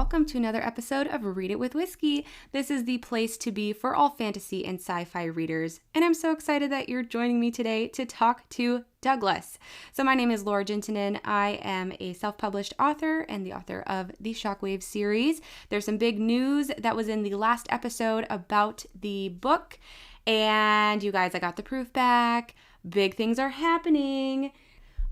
welcome to another episode of Read It with Whiskey. This is the place to be for all fantasy and sci-fi readers, and I'm so excited that you're joining me today to talk to Douglas. So my name is Laura Juntunen. I am a self-published author and the author of the Shockwave series. There's some big news that was in the last episode about the book, and you guys, I got the proof back. Big things are happening.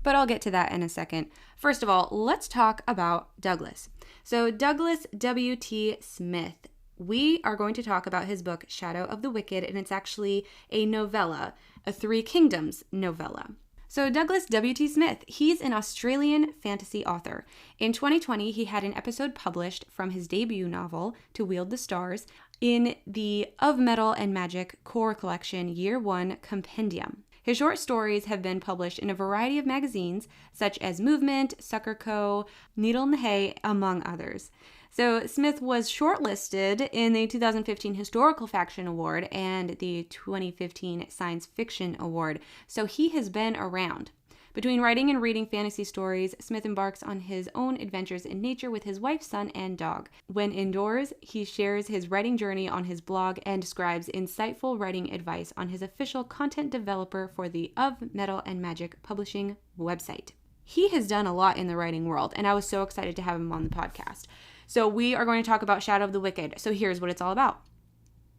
But I'll get to that in a second. First of all, let's talk about Douglas. So Douglas W.T. Smith. We are going to talk about his book, Shadow of the Wicked, and it's actually a novella, a Three Kingdoms novella. So Douglas W.T. Smith, he's an Australian fantasy author. In 2020, he had an episode published from his debut novel, To Wield the Stars, in the Of Metal and Magic Core Collection Year 1 Compendium. His short stories have been published in a variety of magazines, such as Movement, Sucker Co., Needle in the Hay, among others. So Smith was shortlisted in the 2015 Historical Fiction Award and the 2015 Science Fiction Award, so he has been around. Between writing and reading fantasy stories, Smith embarks on his own adventures in nature with his wife, son, and dog. When indoors, he shares his writing journey on his blog and describes insightful writing advice on his official content developer for the Of Metal and Magic publishing website. He has done a lot in the writing world, and I was so excited to have him on the podcast. So we are going to talk about Shadow of the Wicked. So here's what it's all about.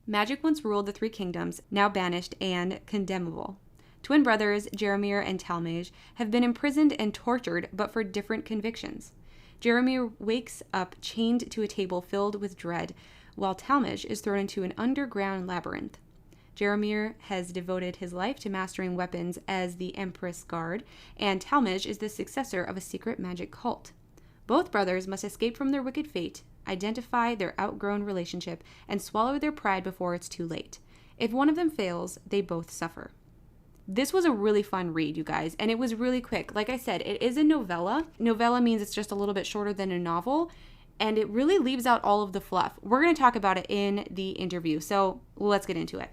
Magic once ruled the Three Kingdoms, now banished and condemnable. Twin brothers, Jeremiah and Talmage, have been imprisoned and tortured, but for different convictions. Jeremiah wakes up chained to a table filled with dread, while Talmage is thrown into an underground labyrinth. Jeremiah has devoted his life to mastering weapons as the Empress Guard, and Talmage is the successor of a secret magic cult. Both brothers must escape from their wicked fate, identify their outgrown relationship, and swallow their pride before it's too late. If one of them fails, they both suffer. This was a really fun read, you guys, and it was really quick. Like I said, it is a novella. Novella means it's just a little bit shorter than a novel, and it really leaves out all of the fluff. We're going to talk about it in the interview, so let's get into it.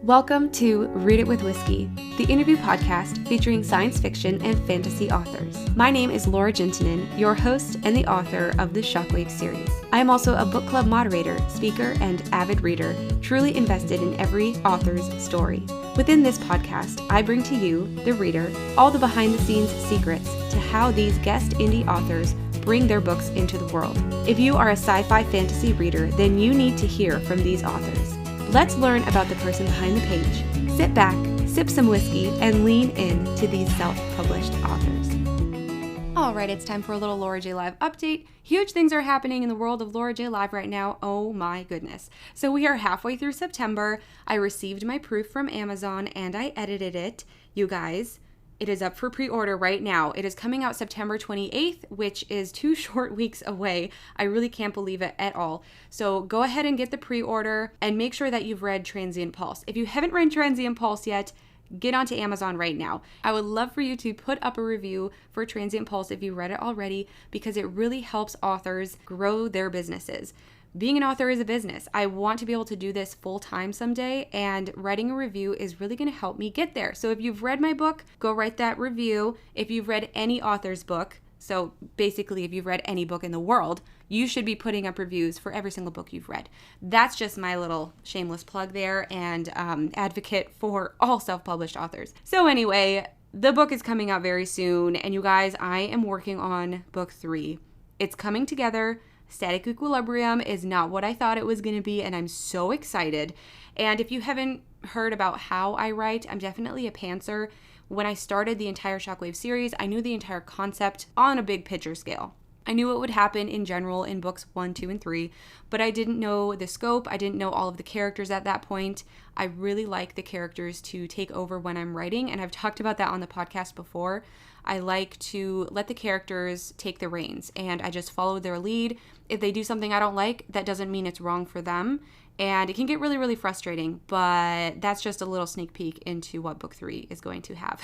Welcome to Read It with Whiskey, the interview podcast featuring science fiction and fantasy authors. My name is Laura Juntunen, your host and the author of the Shockwave series. I am also a book club moderator, speaker, and avid reader, truly invested in every author's story. Within this podcast, I bring to you, the reader, all the behind-the-scenes secrets to how these guest indie authors bring their books into the world. If you are a sci-fi fantasy reader, then you need to hear from these authors. Let's learn about the person behind the page. Sit back, sip some whiskey, and lean in to these self-published authors. All right, it's time for a little Laura J. Live update. Huge things are happening in the world of Laura J. Live right now. Oh my goodness. So we are halfway through September. I received my proof from Amazon and I edited it. You guys, it is up for pre-order right now. It is coming out September 28th, which is 2 short weeks away. I really can't believe it at all. So go ahead and get the pre-order and make sure that you've read Transient Pulse. If you haven't read Transient Pulse yet, get onto Amazon right now. I would love for you to put up a review for Transient Pulse if you read it already, because it really helps authors grow their businesses. Being an author is a business. I want to be able to do this full time someday, and writing a review is really going to help me get there. So if you've read my book, go write that review. If you've read any author's book, so basically if you've read any book in the world, you should be putting up reviews for every single book you've read. That's just my little shameless plug there, and advocate for all self-published authors. So anyway, the book is coming out very soon, and you guys, I am working on book 3. It's coming together. Static Equilibrium is not what I thought it was going to be, and I'm so excited. And if you haven't heard about how I write, I'm definitely a pantser. When I started the entire Shockwave series, I knew the entire concept on a big picture scale. I knew what would happen in general in books 1, 2, and 3, but I didn't know the scope. I didn't know all of the characters at that point. I really like the characters to take over when I'm writing, and I've talked about that on the podcast before. I like to let the characters take the reins, and I just follow their lead. If they do something I don't like, that doesn't mean it's wrong for them. And it can get really, really frustrating, but that's just a little sneak peek into what book 3 is going to have.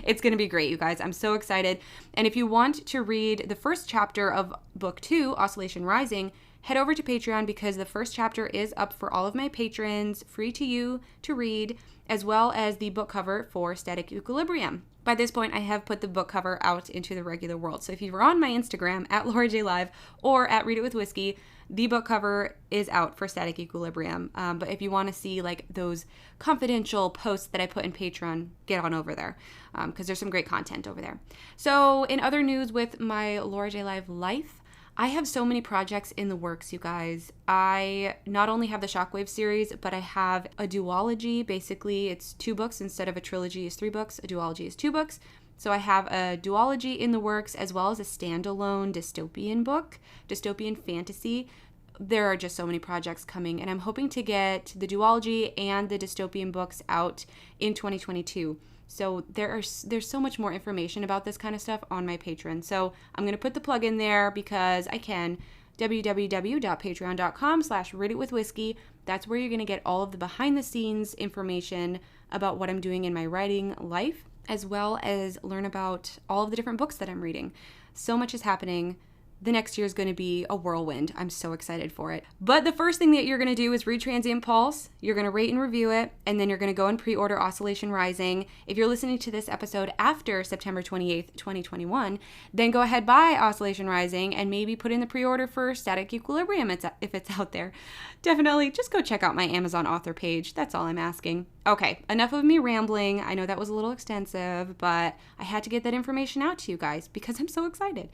It's going to be great, you guys. I'm so excited. And if you want to read the first chapter of book 2, Oscillation Rising, head over to Patreon because the first chapter is up for all of my patrons, free to you to read, as well as the book cover for Static Equilibrium. By this point, I have put the book cover out into the regular world. So if you were on my Instagram, at LauraJLive or at Read It With Whiskey, the book cover is out for Static Equilibrium. But if you want to see like those confidential posts that I put in Patreon, get on over there because there's some great content over there. So in other news with my Laura J. Live life, I have so many projects in the works, you guys. I not only have the Shockwave series, but I have a duology. Basically, it's 2 books instead of a trilogy is 3 books. A duology is 2 books. So I have a duology in the works as well as a standalone dystopian book, dystopian fantasy. There are just so many projects coming, and I'm hoping to get the duology and the dystopian books out in 2022. So there's so much more information about this kind of stuff on my Patreon. So I'm going to put the plug in there because I can. www.patreon.com/readitwithwhiskey. That's where you're going to get all of the behind the scenes information about what I'm doing in my writing life, as well as learn about all of the different books that I'm reading. So much is happening. The next year is going to be a whirlwind. I'm so excited for it. But the first thing that you're going to do is read Transient Pulse. You're going to rate and review it, and then you're going to go and pre-order Oscillation Rising. If you're listening to this episode after September 28th, 2021, then go ahead, buy Oscillation Rising, and maybe put in the pre-order for Static Equilibrium if it's out there. Definitely just go check out my Amazon author page. That's all I'm asking. Okay, enough of me rambling. I know that was a little extensive, but I had to get that information out to you guys because I'm so excited.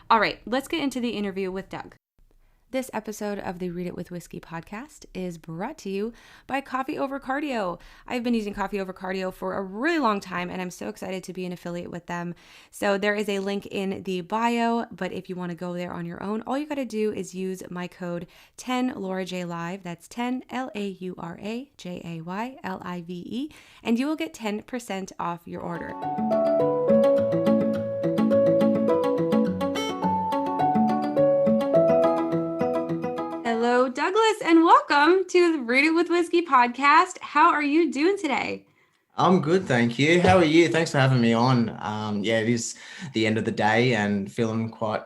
All right, let's get into the interview with Doug. This episode of the Read It With Whiskey podcast is brought to you by Coffee Over Cardio. I've been using Coffee Over Cardio for a really long time, and I'm so excited to be an affiliate with them. So there is a link in the bio, but if you want to go there on your own, all you got to do is use my code 10LauraJLive. That's 10 LauraJaylive, and you will get 10% off your order. Hello, Douglas, and welcome to the Read It With Whiskey podcast. How are you doing today? I'm good, thank you. How are you? Thanks for having me on. It is the end of the day and feeling quite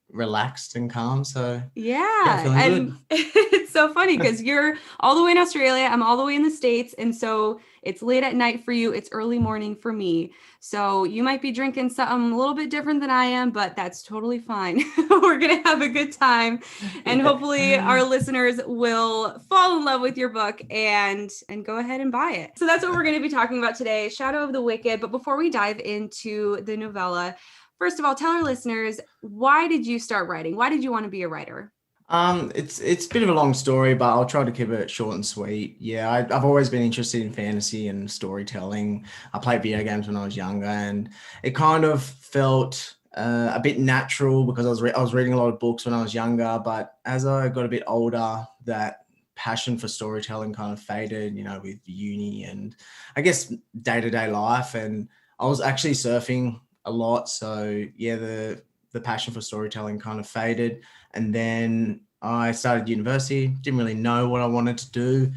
relaxed and calm. So feeling and good. It's so funny because you're all the way in Australia, I'm all the way in the States, and so it's late at night for you, it's early morning for me. So you might be drinking something a little bit different than I am, but that's totally fine. We're gonna have a good time, and hopefully our listeners will fall in love with your book and go ahead and buy it. So that's what we're going to be talking about today, Shadow of the Wicked. But before we dive into the novella, first of all, tell our listeners, why did you start writing? Why did you want to be a writer? It's a bit of a long story, but I'll try to keep it short and sweet. Yeah, I've always been interested in fantasy and storytelling. I played video games when I was younger, and it kind of felt a bit natural because I was reading a lot of books when I was younger. But as I got a bit older, that passion for storytelling kind of faded, with uni and I guess day-to-day life. And I was actually surfing a lot, so yeah, the passion for storytelling kind of faded. And then I started university, didn't really know what I wanted to do.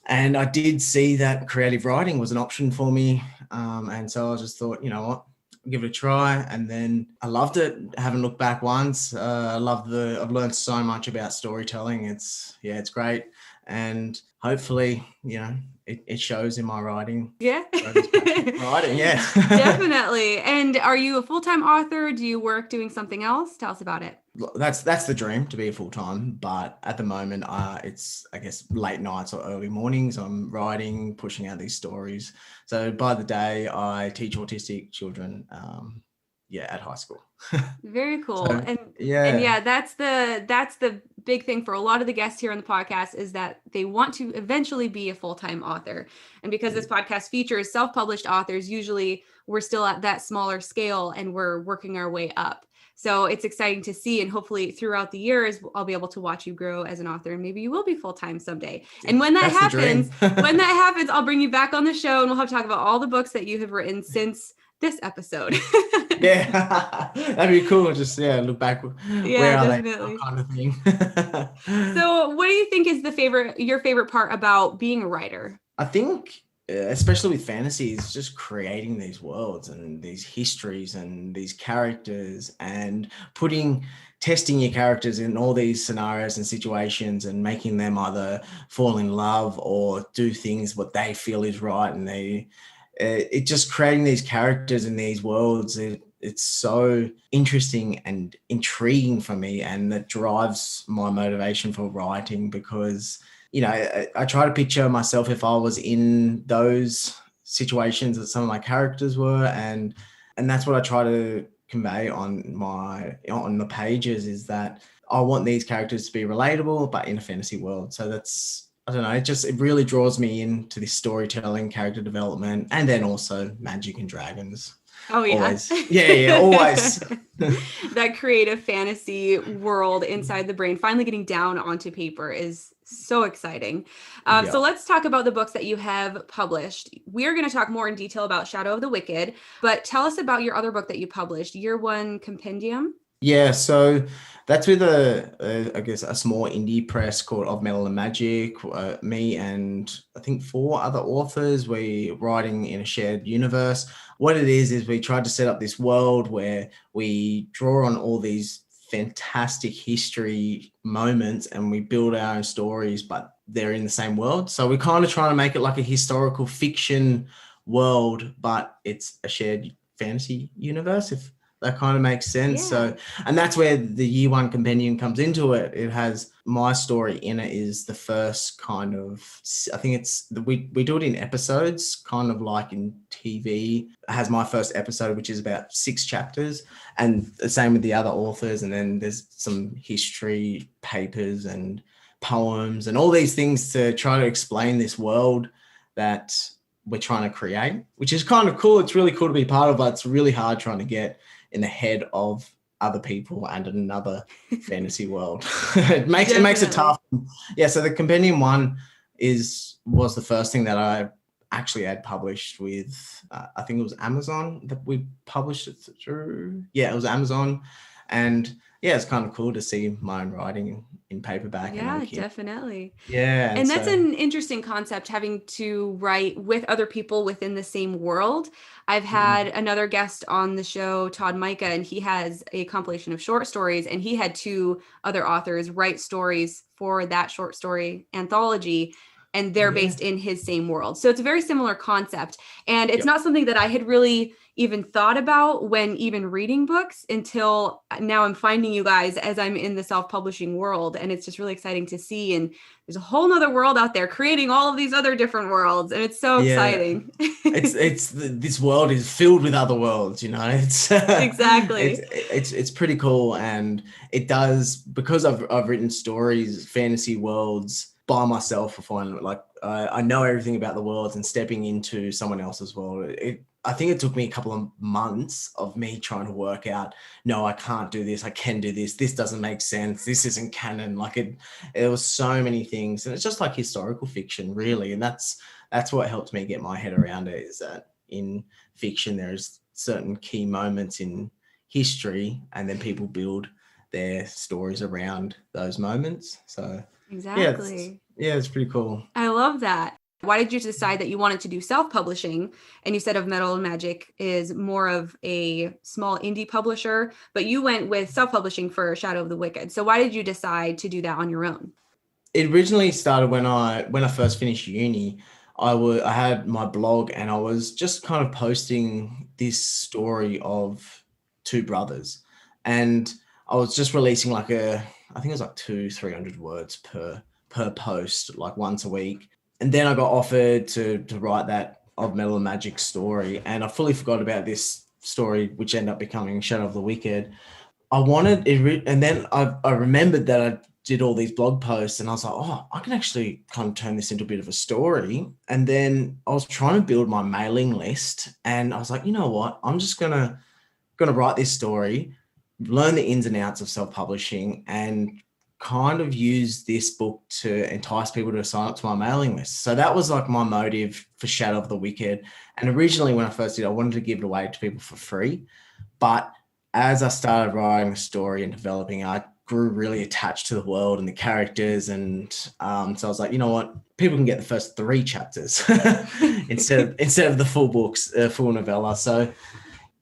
And I did see that creative writing was an option for me. And so I just thought, you know what, give it a try. And then I loved it. Haven't looked back once. I've learned so much about storytelling. It's great. And hopefully, it shows in my writing. Yeah. Writing, yeah. Definitely. And are you a full-time author? Do you work doing something else? Tell us about it. That's the dream, to be a full-time, but at the moment it's, I guess, late nights or early mornings. I'm writing, pushing out these stories. So by the day I teach autistic children at high school. Very cool. So, and that's the big thing for a lot of the guests here on the podcast is that they want to eventually be a full-time author. And because this podcast features self-published authors, usually we're still at that smaller scale and we're working our way up. So it's exciting to see, and hopefully throughout the years, I'll be able to watch you grow as an author, and maybe you will be full-time someday. And when that happens, I'll bring you back on the show and we'll have to talk about all the books that you have written since this episode. Yeah, that'd be cool. Just look back. Where are definitely. They? Kind of thing. So what do you think is your favorite part about being a writer? I think, especially with fantasy, is just creating these worlds and these histories and these characters and putting testing your characters in all these scenarios and situations and making them either fall in love or do things what they feel is right. And it just creating these characters in these worlds, it's so interesting and intriguing for me, and that drives my motivation for writing, because I try to picture myself if I was in those situations that some of my characters were, and that's what I try to convey on the pages, is that I want these characters to be relatable but in a fantasy world. So that's, I don't know, it really draws me into this storytelling, character development, and then also magic and dragons. Oh yeah. Always. Yeah, always. That creative fantasy world inside the brain finally getting down onto paper is so exciting. So let's talk about the books that you have published. We are going to talk more in detail about Shadow of the Wicked, but tell us about your other book that you published, Year One Compendium. Yeah, so that's with I guess a small indie press called Of Metal and Magic. Me and I think 4 other authors, we writing in a shared universe. What it is we tried to set up this world where we draw on all these fantastic history moments and we build our own stories, but they're in the same world. So we're kind of trying to make it like a historical fiction world, but it's a shared fantasy universe, if that kind of makes sense. Yeah. So, and that's where the Year One Compendium comes into it. It has my story in it, is the first kind of, I think it's, we do it in episodes, kind of like in TV. It has my first episode, which is about 6 chapters, and the same with the other authors. And then there's some history papers and poems and all these things to try to explain this world that we're trying to create, which is kind of cool. It's really cool to be part of, but it's really hard trying to get in the head of other people and another fantasy world. it makes it tough. Yeah. So the Compendium one was the first thing that I actually had published with, I think it was Amazon that we published it through. Yeah, it was Amazon. And yeah, it's kind of cool to see my own writing in paperback. Yeah, definitely. Yeah. And that's an interesting concept, having to write with other people within the same world. I've had another guest on the show, Todd Micah, and he has a compilation of short stories, and he had 2 other authors write stories for that short story anthology, and they're based in his same world. So it's a very similar concept. And it's not something that I had really even thought about when even reading books, until now I'm finding you guys as I'm in the self-publishing world. And it's just really exciting to see. And there's a whole nother world out there creating all of these other different worlds. And it's so exciting. This world is filled with other worlds, It's exactly. It's pretty cool. And it does, because I've written stories, fantasy worlds by myself, I know everything about the worlds, and stepping into someone else's world, I think it took me a couple of months of me trying to work out, no, I can't do this. I can do this. This doesn't make sense. This isn't canon. It was so many things. And it's just like historical fiction, really. And that's what helped me get my head around it, is that in fiction, there's certain key moments in history, and then people build their stories around those moments. So exactly. Yeah, it's pretty cool. I love that. Why did you decide that you wanted to do self-publishing? And you said Of Metal and Magic is more of a small indie publisher, but you went with self-publishing for Shadow of the Wicked. So why did you decide to do that on your own? It originally started when I first finished uni. I had my blog, and I was just kind of posting this story of 2 brothers, and I was just releasing I think it was 200-300 words per post, like once a week. And then I got offered to write that Of Metal and Magic story, and I fully forgot about this story, which ended up becoming Shadow of the Wicked. I wanted it, and then I remembered that I did all these blog posts, and I was like, oh, I can actually kind of turn this into a bit of a story. And then I was trying to build my mailing list, and I was like, you know what? I'm just gonna write this story, learn the ins and outs of self-publishing, and kind of use this book to entice people to sign up to my mailing list. So that was like my motive for Shadow of the Wicked. And originally when I first did, I wanted to give it away to people for free. But as I started writing the story and developing, I grew really attached to the world and the characters. And so I was like, you know what? People can get the first 3 chapters instead of the full books, full novella. So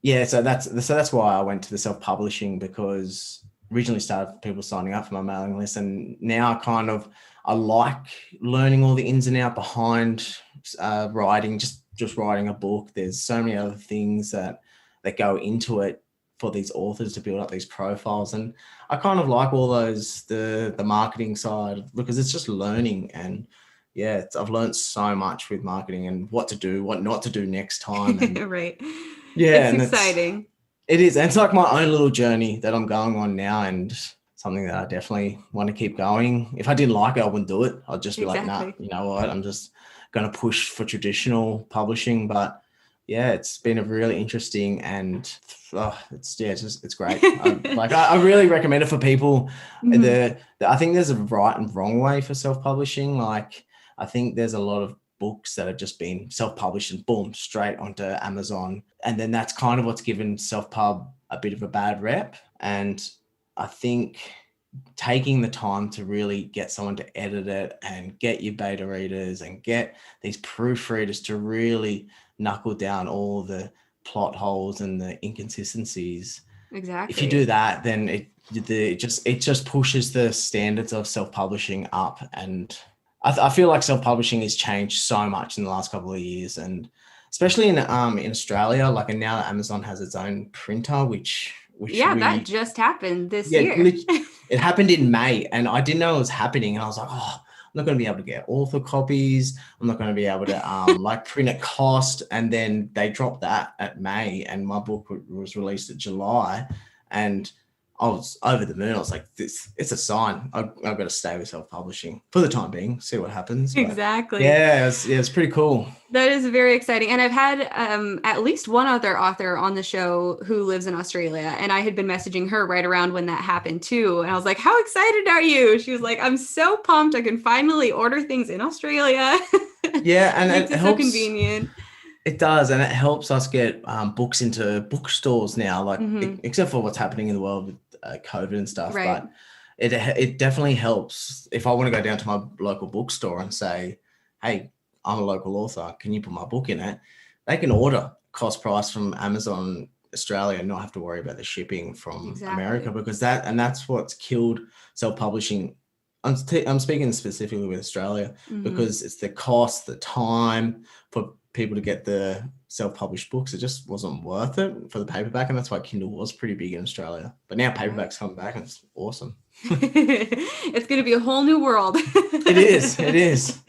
yeah, so that's why I went to the self-publishing, because originally started people signing up for my mailing list, and now I like learning all the ins and outs behind writing, just writing a book. There's so many other things that go into it for these authors to build up these profiles, and I kind of like all those the marketing side, because it's just learning. And yeah, I've learned so much with marketing and what to do, what not to do next time. And Right. yeah, It's and exciting. it is. And it's like my own little journey that I'm going on now, and something that I definitely want to keep going. If I didn't like it, I wouldn't do it. I'd just be like, nah, Exactly. you know what? I'm just going to push for traditional publishing. But yeah, it's been a really interesting, and it's great. I really recommend it for people. Mhm. I think there's a right and wrong way for self-publishing. Like, I think there's a lot of books that have just been self-published and boom, straight onto Amazon. And then that's kind of what's given self-pub a bit of a bad rep. And I think taking the time to really get someone to edit it and get your beta readers and get these proofreaders to really knuckle down all the plot holes and the inconsistencies. If you do Exactly. that, then it just pushes the standards of self-publishing up. And I feel like self-publishing has changed so much in the last couple of years, and especially in Australia. Like, and now that Amazon has its own printer, which Yeah, that we just happened this yeah, year. it happened in May, and I didn't know it was happening. And I was like, oh, I'm not going to be able to get author copies. I'm not going to be able to like print at cost. And then they dropped that at May, and my book was released at July, and I was over the moon. I was like, it's a sign. I've got to stay with self-publishing for the time being, see what happens. But Exactly. yeah, it's pretty cool. That is very exciting. And I've had at least one other author on the show who lives in Australia. And I had been messaging her right around when that happened too. And I was like, how excited are you? She was like, I'm so pumped. I can finally order things in Australia. Yeah, and Makes it it so helps. convenient. It does, and it helps us get books into bookstores now, like Hmm. except for what's happening in the world with COVID and stuff. Right. But it definitely helps if I want to go down to my local bookstore and say, "Hey, I'm a local author. Can you put my book in it?" They can order cost price from Amazon Australia and not have to worry about the shipping from America, Exactly. because that's what's killed self-publishing. I'm speaking specifically with Australia, Hmm. because it's the cost, the time for people to get the self-published books. It just wasn't worth it for the paperback, and that's why Kindle was pretty big in Australia. But now Right. paperbacks come back, and it's awesome. It's going to be a whole new world. It is. It is.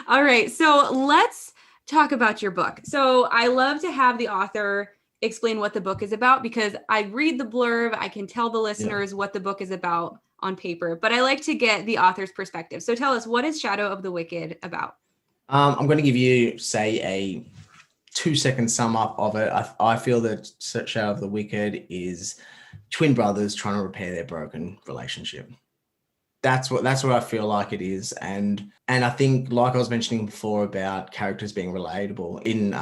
All right. So let's talk about your book. So I love to have the author explain what the book is about, because I read the blurb, I can tell the Yeah. listeners what the book is about on paper, but I like to get the author's perspective. So tell us, what is Shadow of the Wicked about? I'm going to give you, say, a 2-second sum up of it. I feel that Shadow of the Wicked is twin brothers trying to repair their broken relationship. That's what I feel like it is. And I think, like I was mentioning before about characters being relatable in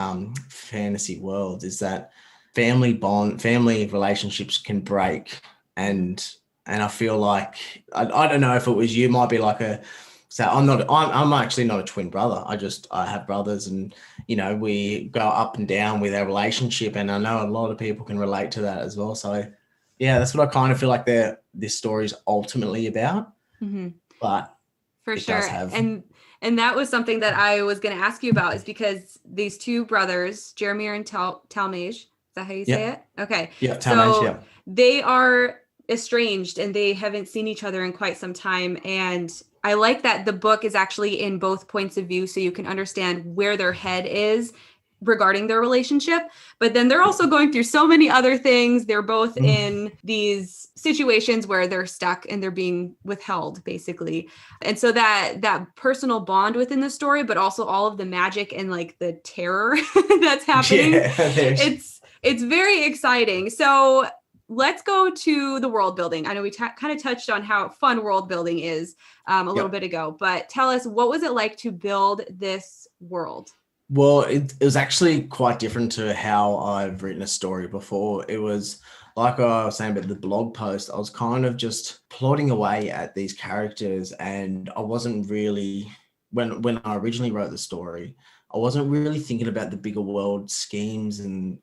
fantasy worlds, is that family relationships can break. And I feel like, I don't know if it was you, might be like a, so I'm actually not a twin brother. I have brothers, and we go up and down with our relationship, and I know a lot of people can relate to that as well. So yeah, that's what I kind of feel like this story is ultimately about. Mm-hmm. But For it does sure. have, And that was something that I was going to ask you about, is because these two brothers, Jeremy and Talmage, is that how you say yeah, it? Okay. yeah, Talmage, So yeah, they are estranged and they haven't seen each other in quite some time. And I like that the book is actually in both points of view, so you can understand where their head is regarding their relationship. But then they're yeah. also going through so many other things. They're both Mm. in these situations where they're stuck and they're being withheld, basically. And so that personal bond within the story, but also all of the magic and like the terror that's happening, Yeah, there's, it's very exciting. So let's go to the world building. I know we kind of touched on how fun world building is a little yep. bit ago, but tell us, what was it like to build this world? Well, it was actually quite different to how I've written a story before. It was like I was saying about the blog post. I was kind of just plodding away at these characters, and I wasn't really, when I originally wrote the story, I wasn't really thinking about the bigger world schemes and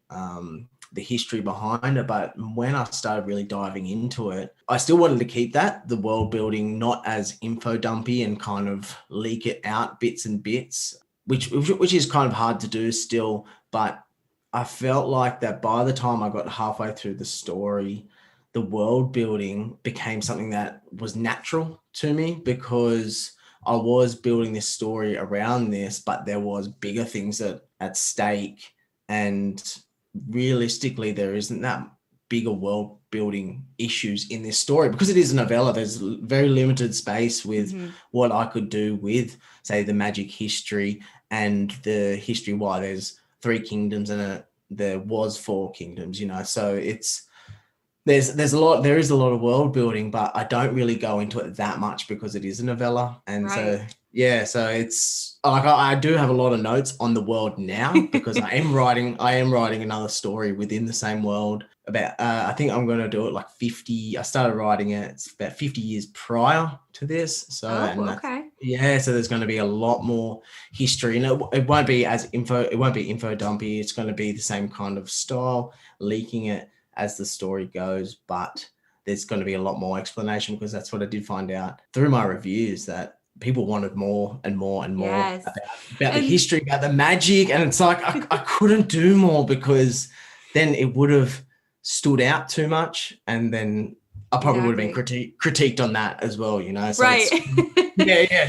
the history behind it. But when I started really diving into it, I still wanted to keep the world building, not as info dumpy and kind of leak it out bits and bits, which is kind of hard to do still. But I felt like that by the time I got halfway through the story, the world building became something that was natural to me, because I was building this story around this, but there was bigger things at stake. And realistically, there isn't that bigger world building issues in this story, because it is a novella. There's very limited space with what I could do with, say, the magic history and the history why there's 3 kingdoms and there was 4 kingdoms, so there is a lot of world building, but I don't really go into it that much because it is a novella. And right. so it's like I do have a lot of notes on the world now, because I am writing another story within the same world about I think I'm going to do it like 50. I started writing it, it's about 50 years prior to this. So okay. So there's going to be a lot more history, and it won't be info dumpy. It's going to be the same kind of style, leaking it as the story goes, but there's going to be a lot more explanation, because that's what I did find out through my reviews, that people wanted more and more and more about the history, about the magic. And it's like, I couldn't do more, because then it would have stood out too much. And then I probably would have been critiqued on that as well, So right.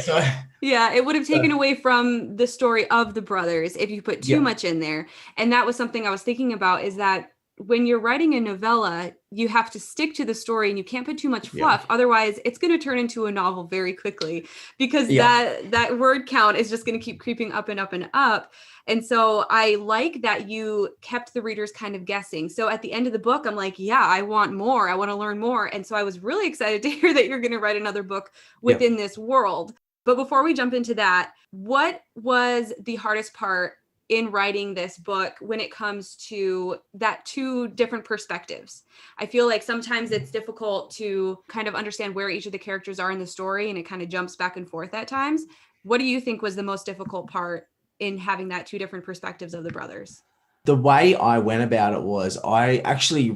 So yeah, it would have taken away from the story of the brothers if you put too much in there. And that was something I was thinking about, is that when you're writing a novella, you have to stick to the story and you can't put too much fluff. Otherwise, it's going to turn into a novel very quickly, because that word count is just going to keep creeping up and up and up. And so I like that you kept the readers kind of guessing. So at the end of the book, I'm like, yeah, I want more. I want to learn more. And so I was really excited to hear that you're going to write another book within this world. But before we jump into that, what was the hardest part in writing this book when it comes to that 2 different perspectives? I feel like sometimes it's difficult to kind of understand where each of the characters are in the story, and it kind of jumps back and forth at times. What do you think was the most difficult part in having that 2 different perspectives of the brothers? The way I went about it was I actually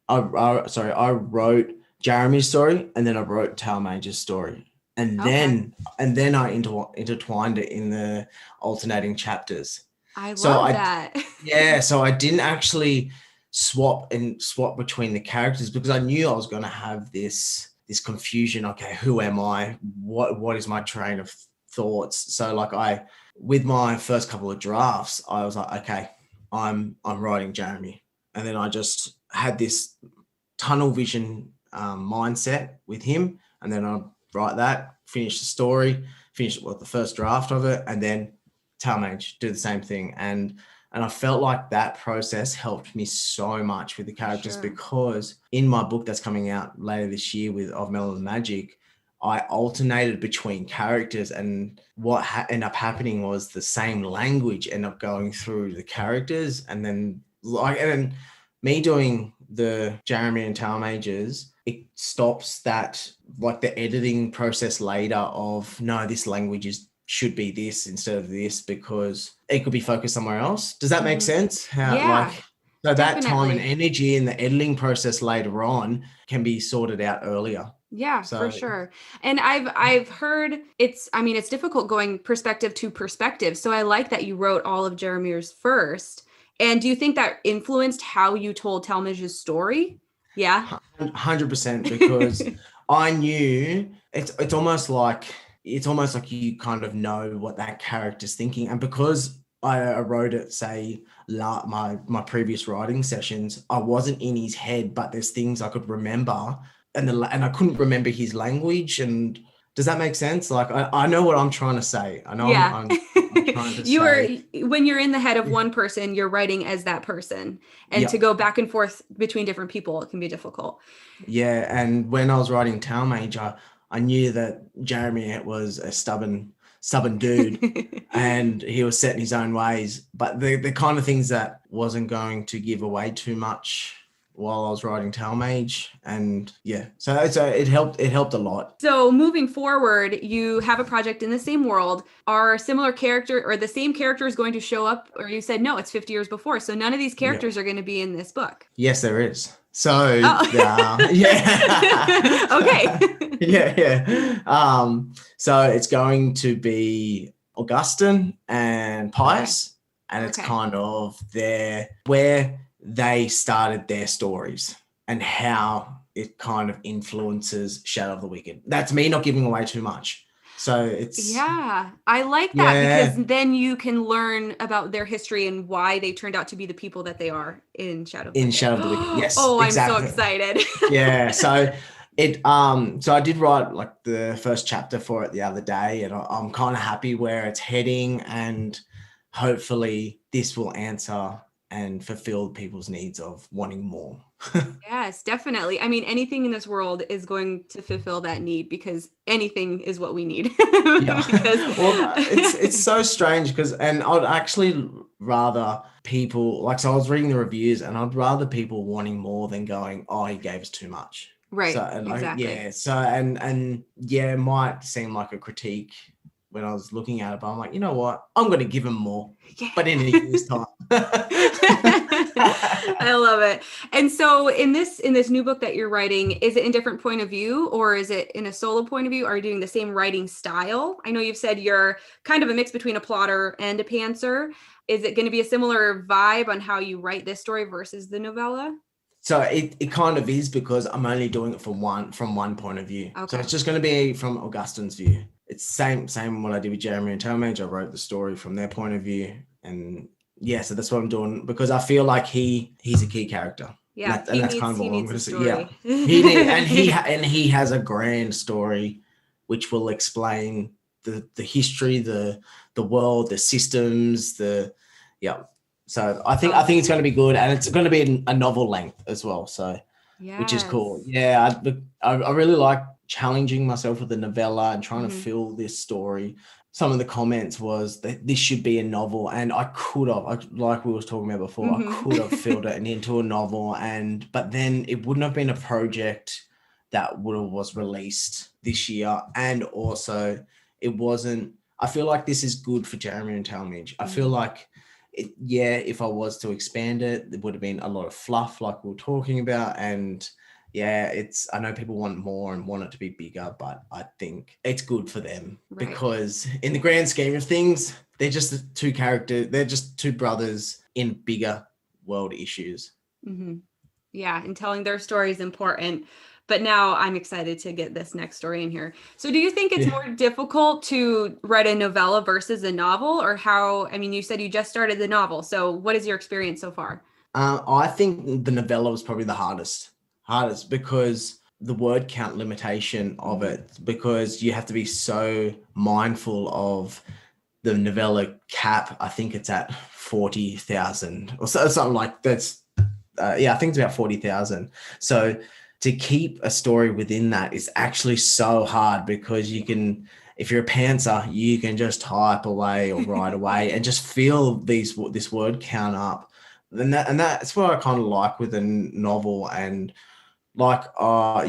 I wrote Jeremy's story, and then I wrote Talmage's story. And then I intertwined it in the alternating chapters. I love that. So I didn't actually swap between the characters, because I knew I was going to have this confusion. Okay, who am I? What is my train of thoughts? So like with my first couple of drafts, I was like, okay, I'm writing Jeremy. And then I just had this tunnel vision mindset with him. And then I write that, finish the story, finish the first draft of it, and then Talmage, do the same thing. And I felt like that process helped me so much with the characters, because in my book that's coming out later this year of Melon and Magic, I alternated between characters, and what ended up happening was the same language ended up going through the characters. And then me doing the Jeremy and Talmages, it stops that, like the editing process later of, no, this language should be this instead of this, because it could be focused somewhere else. Does that make sense? So that time and energy in the editing process later on can be sorted out earlier. Yeah, for sure. And I've heard it's difficult going perspective to perspective. So I like that you wrote all of Jeremy's first. And do you think that influenced how you told Talmage's story? Yeah. 100%, because I knew it's almost like you kind of know what that character's thinking. And because I wrote it, say, my previous writing sessions, I wasn't in his head, but there's things I could remember, and I couldn't remember his language. And does that make sense? Like I know what I'm trying to say. I know I'm trying to say. When you're in the head of one person, you're writing as that person, and to go back and forth between different people, it can be difficult. Yeah, and when I was writing Talmage, I knew that Jeremy was a stubborn dude, and he was set in his own ways. But the kind of things that wasn't going to give away too much while I was writing Talmage, and yeah, so it helped a lot. So moving forward, you have a project in the same world. Are similar character or the same characters going to show up? Or you said no, it's 50 years before, so none of these Yeah. characters are going to be in this book. Yes, there is. So yeah. Okay. yeah. So it's going to be Augustine and Pius, and it's kind of where they started their stories and how it kind of influences Shadow of the Wicked. That's me not giving away too much. So it's I like that because then you can learn about their history and why they turned out to be the people that they are in Shadow of the Wicked. Shadow of the Wicked. Yes. Oh, exactly. I'm so excited. Yeah. So so I did write like the first chapter for it the other day, and I'm kind of happy where it's heading, and hopefully this will answer and fulfill people's needs of wanting more. Yes, definitely. I mean, anything in this world is going to fulfill that need because anything is what we need. Yeah. Well, it's so strange and I'd actually rather people so I was reading the reviews, and I'd rather people wanting more than going, oh, he gave us too much. Right. So, and exactly. It might seem like a critique when I was looking at it, but I'm like, you know what? I'm going to give him more, but in a year's time. I love it. And so in this new book that you're writing, is it in different point of view, or is it in a solo point of view? Are you doing the same writing style? I know you've said you're kind of a mix between a plotter and a pantser. Is it going to be a similar vibe on how you write this story versus the novella? So it kind of is, because I'm only doing it from one point of view. Okay. So it's just going to be from Augustine's view. It's same what I did with Jeremy and Talmage. I wrote the story from their point of view, and yeah, so that's what I'm doing, because I feel like he's a key character. Yeah, and that's kind of what I'm going to say. Yeah, he has a grand story, which will explain the history, the world, the systems, So I think it's going to be good, and it's going to be a novel length as well. So, which is cool. Yeah, I really like challenging myself with the novella and trying to fill this story. Some of the comments was that this should be a novel, and I could have, like we was talking about before, I could have filled it into a novel, but then it wouldn't have been a project that was released this year, and also it wasn't. I feel like this is good for Jeremy and Talmage. I feel like. If I was to expand it, there would have been a lot of fluff like we were talking about. And I know people want more and want it to be bigger, but I think it's good for them because in the grand scheme of things, they're just two characters. They're just two brothers in bigger world issues. Mm-hmm. Yeah. And telling their story is important. But now I'm excited to get this next story in here. So do you think it's more difficult to write a novella versus a novel, or how? I mean, you said you just started the novel. So what is your experience so far? I think the novella was probably the hardest because the word count limitation of it, because you have to be so mindful of the novella cap. I think it's at 40,000 or something like that's. I think it's about 40,000. So to keep a story within that is actually so hard, because if you're a pantser, you can just type away or write away and just feel this word count up. And that's what I kind of like with a novel. And like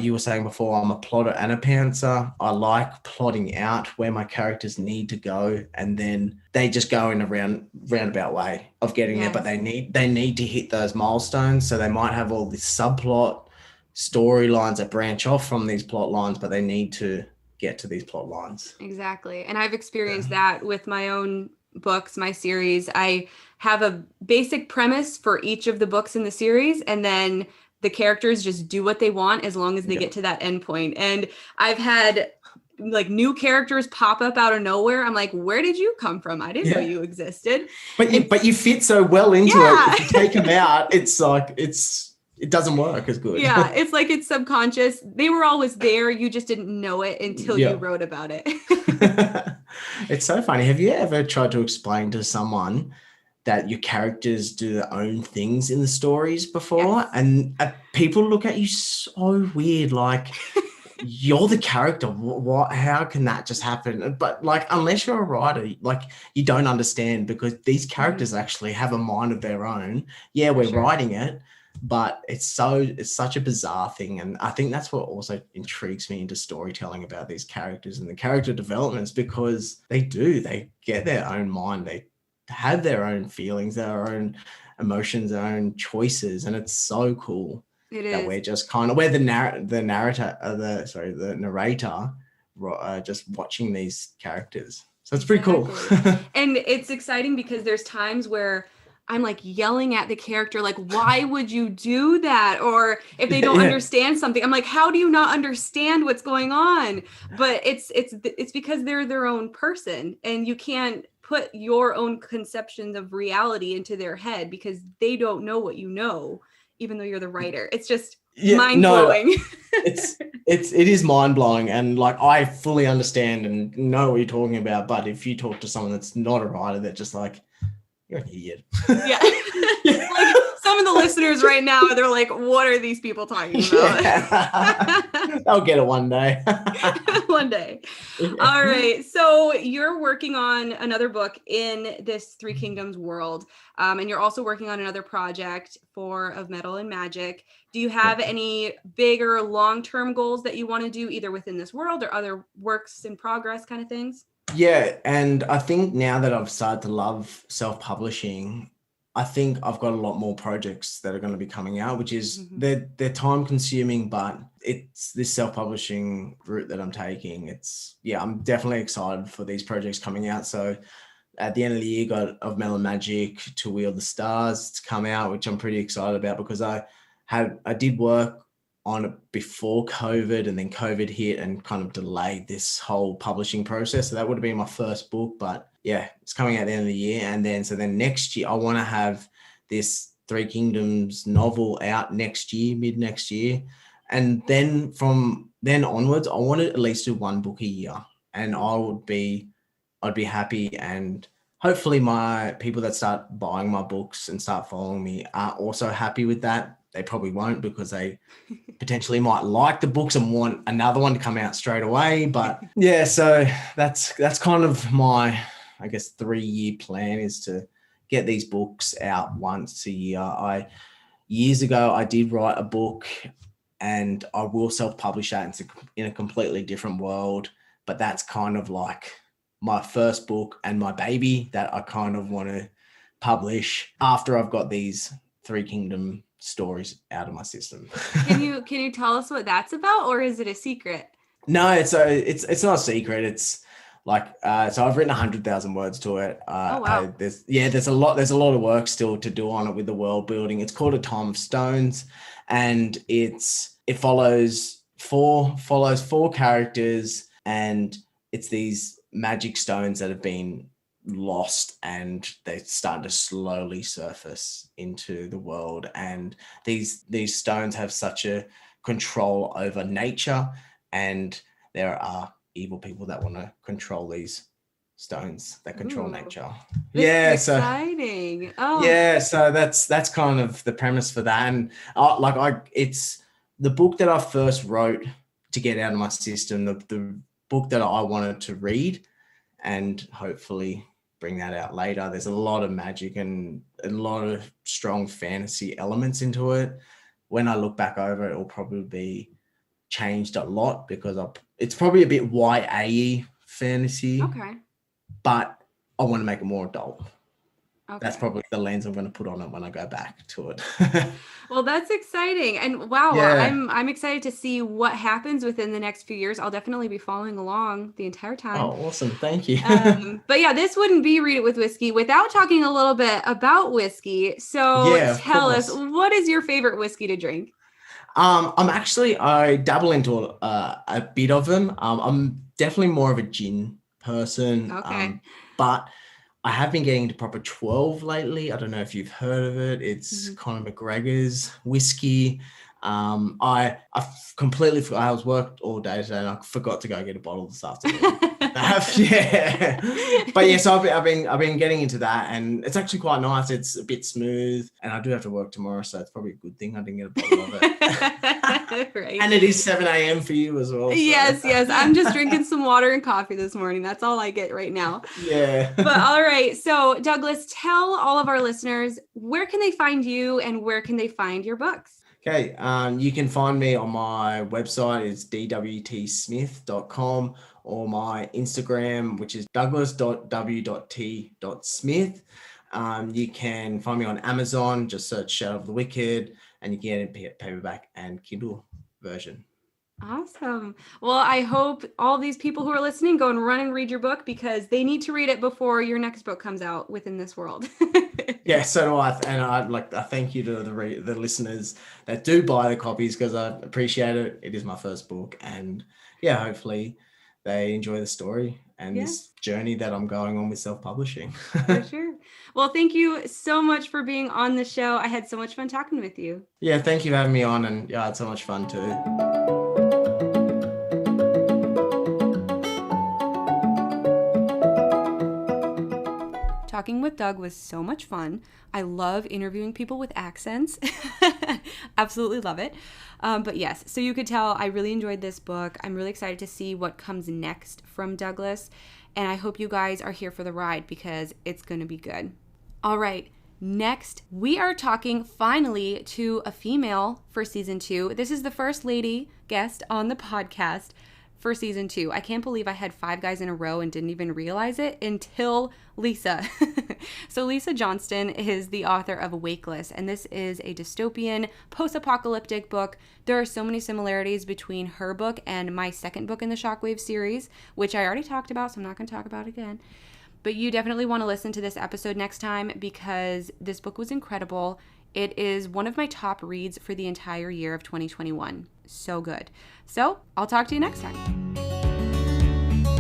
you were saying before, I'm a plotter and a pantser. I like plotting out where my characters need to go, and then they just go in a roundabout way of getting there. But they need to hit those milestones. So they might have all this subplot storylines that branch off from these plot lines, but they need to get to these plot lines. Exactly. And I've experienced that with my own books, my series. I have a basic premise for each of the books in the series, and then the characters just do what they want as long as they get to that end point. And I've had like new characters pop up out of nowhere. I'm like, where did you come from? I didn't know you existed. But you fit so well into it. If you take them out, it's like it doesn't work as good. Yeah, it's like it's subconscious. They were always there. You just didn't know it until you wrote about it. It's so funny. Have you ever tried to explain to someone that your characters do their own things in the stories before? Yes. And people look at you so weird, like you're the character. What? How can that just happen? But like, unless you're a writer, like you don't understand, because these characters actually have a mind of their own. Yeah, we're writing it, but it's such a bizarre thing. And I think that's what also intrigues me into storytelling about these characters and the character developments, because they get their own mind. They have their own feelings, their own emotions, their own choices. And it's so cool It that is. we're just kind of, we're the narrator, just watching these characters. So it's pretty cool. And it's exciting because there's times where I'm like yelling at the character, like, why would you do that? Or if they don't understand something, I'm like, how do you not understand what's going on? But it's because they're their own person, and you can't put your own conceptions of reality into their head because they don't know what you know, even though you're the writer. It's just mind blowing. It is mind blowing, and like I fully understand and know what you're talking about. But if you talk to someone that's not a writer, they're just like, you're an idiot. Yeah. Like some of the listeners right now, they're like, what are these people talking about? Yeah. I'll get it one day. One day. Yeah. All right. So you're working on another book in this Three Kingdoms world. And you're also working on another project of Metal and Magic. Do you have any bigger long-term goals that you want to do either within this world or other works in progress kind of things? Yeah. And I think now that I've started to love self-publishing, I think I've got a lot more projects that are going to be coming out, which is they're time consuming, but it's this self-publishing route that I'm taking. I'm definitely excited for these projects coming out. So at the end of the year, got Of Metal and Magic, To Wield the Stars to come out, which I'm pretty excited about because I did work on it before COVID, and then COVID hit and kind of delayed this whole publishing process. So that would have been my first book, but yeah, it's coming out at the end of the year. And then next year, I want to have this Three Kingdoms novel out next year, mid next year. And then from then onwards, I want to at least do one book a year, and I'd be happy. And hopefully my people that start buying my books and start following me are also happy with that. They probably won't, because they potentially might like the books and want another one to come out straight away. But yeah, so that's kind of my, I guess, 3-year plan, is to get these books out once a year. Years ago, I did write a book, and I will self-publish that in a completely different world. But that's kind of like my first book and my baby that I kind of want to publish after I've got these Three Kingdom stories out of my system. Can you tell us what that's about, or is it a secret? No, it's not a secret. It's like so I've written 100,000 words to it. Oh wow. There's a lot of work still to do on it with the world building. It's called A Time of Stones, and it follows four characters, and it's these magic stones that have been lost, and they're starting to slowly surface into the world. And these stones have such a control over nature, and there are evil people that want to control these stones that control nature. This is exciting. So that's kind of the premise for that. And it's the book that I first wrote to get out of my system, the book that I wanted to read, and hopefully bring that out later. There's a lot of magic and a lot of strong fantasy elements into it. When I look back over it, it'll probably be changed a lot, because it's probably a bit YA fantasy. Okay. But I want to make it more adult. Okay. That's probably the lens I'm going to put on it when I go back to it. Well, that's exciting. And wow, yeah. I'm excited to see what happens within the next few years. I'll definitely be following along the entire time. Oh, awesome. Thank you. But yeah, this wouldn't be Read It with Whiskey without talking a little bit about whiskey. So tell us, what is your favorite whiskey to drink? I dabble into a bit of them. I'm definitely more of a gin person. Okay. But I have been getting into proper 12 lately. I don't know if you've heard of it. It's Conor McGregor's whiskey. I completely forgot. I was worked all day today and I forgot to go get a bottle this afternoon. Yeah, but yes, I've been getting into that, and it's actually quite nice. It's a bit smooth, and I do have to work tomorrow, so it's probably a good thing I didn't get a bottle of it. Right. And it is 7 a.m. for you as well. So. Yes. I'm just drinking some water and coffee this morning. That's all I get right now. Yeah. But all right. So Douglas, tell all of our listeners, where can they find you and where can they find your books? Okay, you can find me on my website. It's dwtsmith.com, or my Instagram, which is douglas.w.t.smith. You can find me on Amazon. Just search Shadow of the Wicked, and you can get it paperback and Kindle version. Awesome. Well, I hope all these people who are listening go and run and read your book, because they need to read it before your next book comes out within this world. Yeah, so do I. And I'd like to thank you to the listeners that do buy the copies, because I appreciate it. It is my first book, and yeah, hopefully they enjoy the story and this journey that I'm going on with self-publishing. For sure. Well, thank you so much for being on the show. I had so much fun talking with you. Yeah, thank you for having me on, and yeah, I had so much fun too. Talking with Doug was so much fun. I love interviewing people with accents. Absolutely love it. But yes, so you could tell I really enjoyed this book. I'm really excited to see what comes next from Douglas. And I hope you guys are here for the ride, because it's going to be good. All right. Next, we are talking finally to a female for season 2. This is the first lady guest on the podcast for season 2. I can't believe I had 5 guys in a row and didn't even realize it until Lisa. So Lisa Johnston is the author of Wakeless, and this is a dystopian post-apocalyptic book. There are so many similarities between her book and my second book in the Shockwave series, which I already talked about, so I'm not going to talk about it again. But you definitely want to listen to this episode next time, because this book was incredible. It is one of my top reads for the entire year of 2021. So good. So I'll talk to you next time.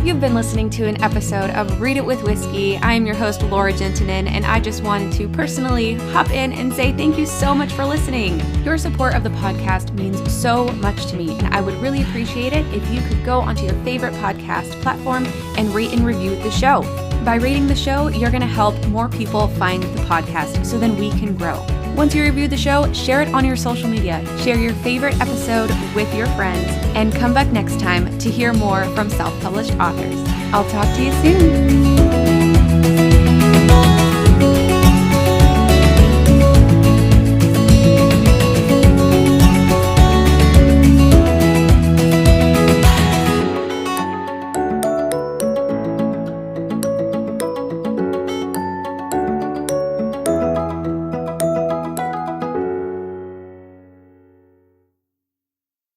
You've been listening to an episode of Read It with Whiskey. I am your host, Laura Juntunen, and I just wanted to personally hop in and say thank you so much for listening. Your support of the podcast means so much to me, and I would really appreciate it if you could go onto your favorite podcast platform and rate and review the show. By rating the show, you're going to help more people find the podcast, so then we can grow. Once you review the show, share it on your social media, share your favorite episode with your friends, and come back next time to hear more from self-published authors. I'll talk to you soon.